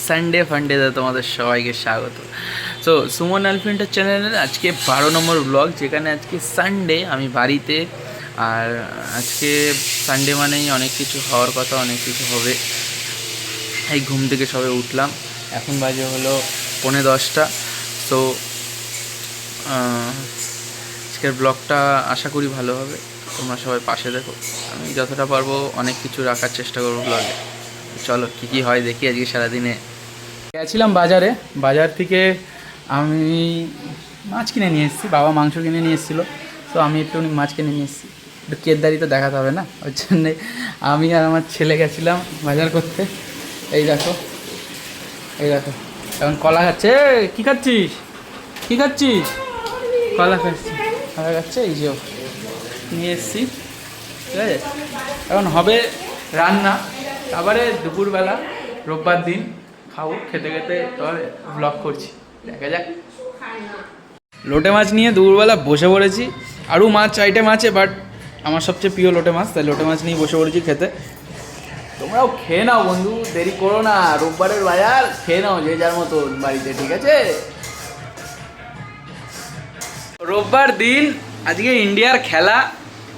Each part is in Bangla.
সানডে ফান্ডেতে তোমাদের সবাইকে স্বাগত। সো সুমন আলফিন্টার চ্যানেলের আজকে 12 নম্বর ব্লগ, যেখানে আজকে সানডে আমি বাড়িতে। আর আজকে সানডে মানেই অনেক কিছু হওয়ার কথা, অনেক কিছু হবে। এই ঘুম থেকে সবে উঠলাম, এখন বাজে হলো 9:45। সো আজকের ব্লগটা আশা করি ভালো হবে, তোমরা সবাই পাশে দেখো। আমি যতটা পারবো অনেক কিছু রাখার চেষ্টা করবো ব্লগে। চলো কী কী হয় দেখি আজকে সারাদিনে। গেছিলাম বাজারে, বাজার থেকে আমি মাছ কিনে নিয়ে এসেছি, বাবা মাংস কিনে নিয়ে এসেছিলো। তো আমি একটু মাছ কিনে নিয়ে এসেছি, একটু কেদারি তো দেখাতে হবে না, ওই জন্যে আমি আর আমার ছেলে গেছিলাম বাজার করতে। এই দেখো, এই দেখো এখন কলা খাচ্ছে। কী খাচ্ছিস, কী খাচ্ছিস? কলা খাচ্ছি, কলা খাচ্ছে। এই যে নিয়ে এসেছি, ঠিক আছে। এখন হবে রান্না, তারপরে দুপুরবেলা রোববার দিন খাবো, খেতে খেতে তারপরে ব্লগ করছি, দেখা যাক। লোটে মাছ নিয়ে দুপুরবেলা বসে পড়েছি। আরও মাছ আইটেম আছে, বাট আমার সবচেয়ে প্রিয় লোটে মাছ, তাই লোটে মাছ নিয়ে বসে পড়েছি খেতে। তোমরাও খেয়ে নাও বন্ধু, দেরি করো না, রোববারের বাজার খেয়ে নাও যে যার মতন বাড়িতে, ঠিক আছে। রোববার দিন আজকে ইন্ডিয়ার খেলা,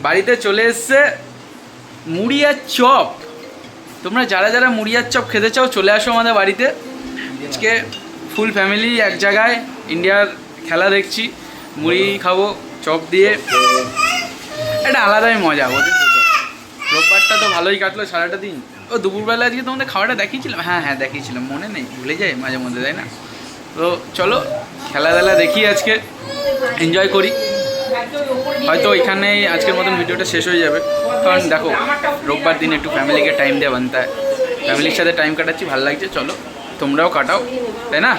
বাড়িতে চলে এসছে মুড়ি আর চপ। তোমরা যারা যারা মুড়ি আর চপ খেতে চাও চলে আসো আমাদের বাড়িতে। আজকে ফুল ফ্যামিলি এক জায়গায় ইন্ডিয়ার খেলা দেখছি, মুড়ি খাবো চপ দিয়ে, এটা আলাদাই মজা। ওদের রোববারটা তো ভালোই কাটলো সারাটা দিন। ও দুপুরবেলা আজকে তোমাদের খাওয়াটা দেখিয়েছিলাম, হ্যাঁ হ্যাঁ দেখিয়েছিলাম, মনে নেই, ভুলে যায় মাঝে মধ্যে, তাই না? তো চলো খেলাধুলা দেখি, আজকে এনজয় করি। হয়তো এখানেই আজকের মতন ভিডিওটা শেষ হয়ে যাবে, কারণ দেখো রোববার দিন একটু ফ্যামিলিকে টাইম দেওয়া বানতে হয়। ফ্যামিলির সাথে টাইম কাটাচ্ছি, ভালো লাগছে, চলো তোমরাও কাটাও, তাই না?